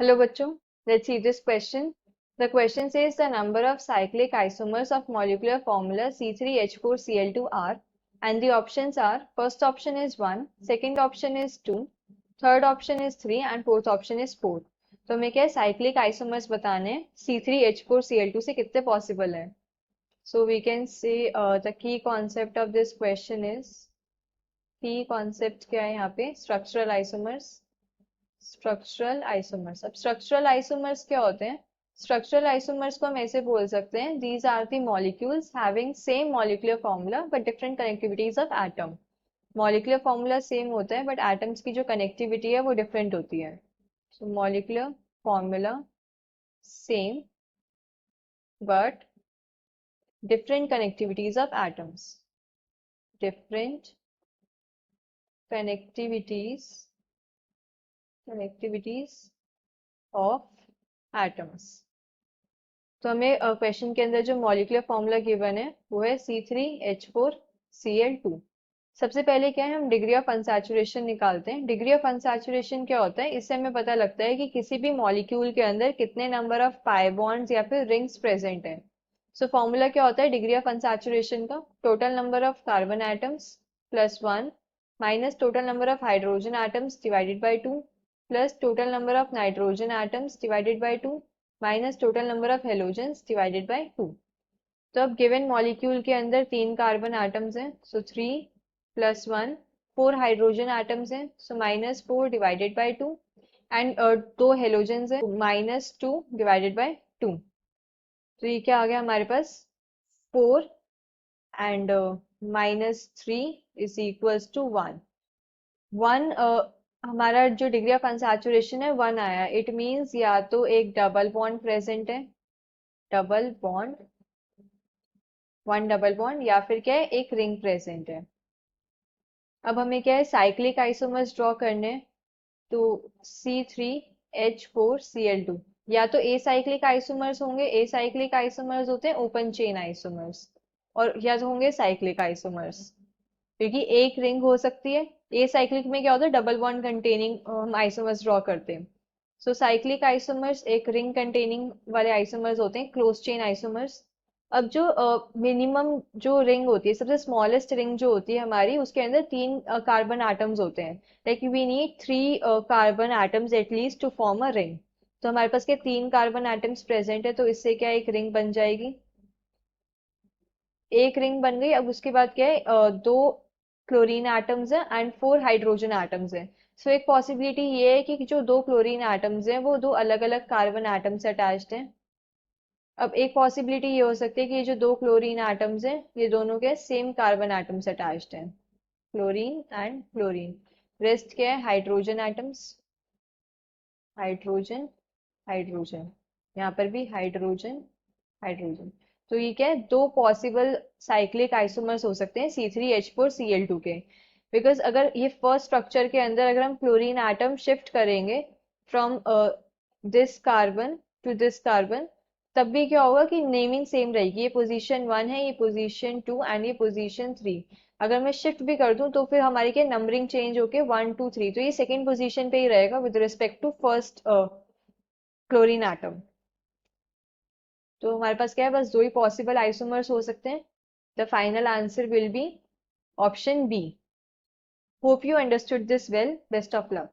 Hello bachcho, let's see this question. The question says the number of cyclic isomers of molecular formula C3H4Cl2 are, and the options are, first option is 1, second option is 2, third option is 3 and fourth option is 4. तो हमें क्या है cyclic isomers बताने हैं C3H4Cl2 से कितने possible है. So we can say the key concept of this question is, key concept क्या है यहाँ पे, structural isomers. Structural isomers. अब स्ट्रक्चरल आइसोमर्स क्या होते हैं? स्ट्रक्चरल आइसोमर्स को हम ऐसे बोल सकते हैं, these are the molecules having same molecular formula but different connectivities of atom. Molecular formula same होता है बट एटम्स की जो कनेक्टिविटी है वो डिफरेंट होती है. So molecular formula same but different connectivities of atoms. Different connectivities of atoms. तो हमें क्वेश्चन के अंदर जो मॉलिक्यूलर फॉर्मूला गिवन है वो है C3H4Cl2. सबसे पहले क्या है, हम डिग्री ऑफ अनसैचुरेशन निकालते हैं. डिग्री ऑफ अनसैचुरेशन क्या होता है, इससे हमें पता लगता है कि किसी भी मॉलिक्यूल के अंदर कितने नंबर ऑफ पाई बॉन्ड्स या फिर रिंग्स प्रेजेंट है. सो फॉर्मूला क्या होता है डिग्री ऑफ अनसैचुरेशन का, total number of carbon atoms plus 1 minus total number of hydrogen atoms divided by 2 plus total number of nitrogen atoms divided by 2 minus total number of halogens divided by 2. तो अब given molecule के अंदर 3 carbon atoms हैं, सो 3 plus 1, 4 hydrogen atoms हैं, सो -4 divided by 2 and 2 halogens हैं, -2 divided by 2. तो ये क्या आ गया हमारे पास, 4 एंड -3 इज इक्वल्स टू 1. 1 हमारा जो डिग्री ऑफ अनसैचुरेशन है 1 आया. इट मीन्स या तो एक डबल बॉन्ड प्रेजेंट है, डबल बॉन्ड, 1 डबल बॉन्ड, या फिर क्या है एक रिंग प्रेजेंट है. अब हमें क्या है साइक्लिक आइसोमर्स ड्रॉ करने हैं. तो C3H4Cl2 या तो ए साइक्लिक आइसोमर्स होंगे. ए साइक्लिक आइसोमर्स होते हैं ओपन चेन आइसोमर्स, और या तो होंगे साइक्लिक आइसोमर्स, क्योंकि एक रिंग हो सकती है. ए साइक्लिक में क्या होता है डबल बॉन्ड कंटेनिंग हम आइसोमर्स ड्रॉ करते हैं. सो साइक्लिक आइसोमर्स एक रिंग कंटेनिंग वाले आइसोमर्स होते हैं, क्लोज चेन आइसोमर्स. अब जो मिनिमम जो रिंग होती है, सबसे स्मॉलेस्ट रिंग जो होती है हमारी, उसके अंदर 3 कार्बन एटम्स होते हैं. Like we need 3 carbon atoms at least to form a ring. तो हमारे पास के 3 कार्बन एटम्स प्रेजेंट है, तो इससे क्या एक रिंग बन जाएगी. एक रिंग बन गई. अब उसके बाद क्या है, 2 क्लोरीन एटम्स हैं एंड 4 हाइड्रोजन एटम्स हैं. सो एक पॉसिबिलिटी ये है कि जो 2 क्लोरीन एटम्स हैं वो 2 अलग अलग कार्बन एटम्स से अटैच्ड हैं. अब एक पॉसिबिलिटी ये हो सकती है कि ये जो 2 क्लोरीन एटम्स हैं ये दोनों के सेम कार्बन एटम से अटैच्ड हैं, क्लोरीन एंड क्लोरीन. रेस्ट क्या है हाइड्रोजन एटम्स, हाइड्रोजन, हाइड्रोजन, यहाँ पर भी हाइड्रोजन, हाइड्रोजन. तो ये क्या है, 2 पॉसिबल साइक्लिक आइसोमर्स हो सकते हैं C3H4Cl2 के. बिकॉज अगर ये फर्स्ट स्ट्रक्चर के अंदर अगर हम क्लोरीन एटम शिफ्ट करेंगे from this carbon to this carbon, तब भी क्या होगा कि नेमिंग सेम रहेगी. ये पोजीशन 1 है, ये पोजीशन 2 एंड ये पोजीशन 3. अगर मैं शिफ्ट भी कर दूं तो फिर हमारी क्या नंबरिंग चेंज होके 1 2 3, तो ये सेकंड पोजीशन पे ही रहेगा with respect to first chlorine atom. तो हमारे पास क्या है, बस 2 ही पॉसिबल आइसोमर्स हो सकते हैं. The final answer will be option B. Hope you understood this well. Best of luck.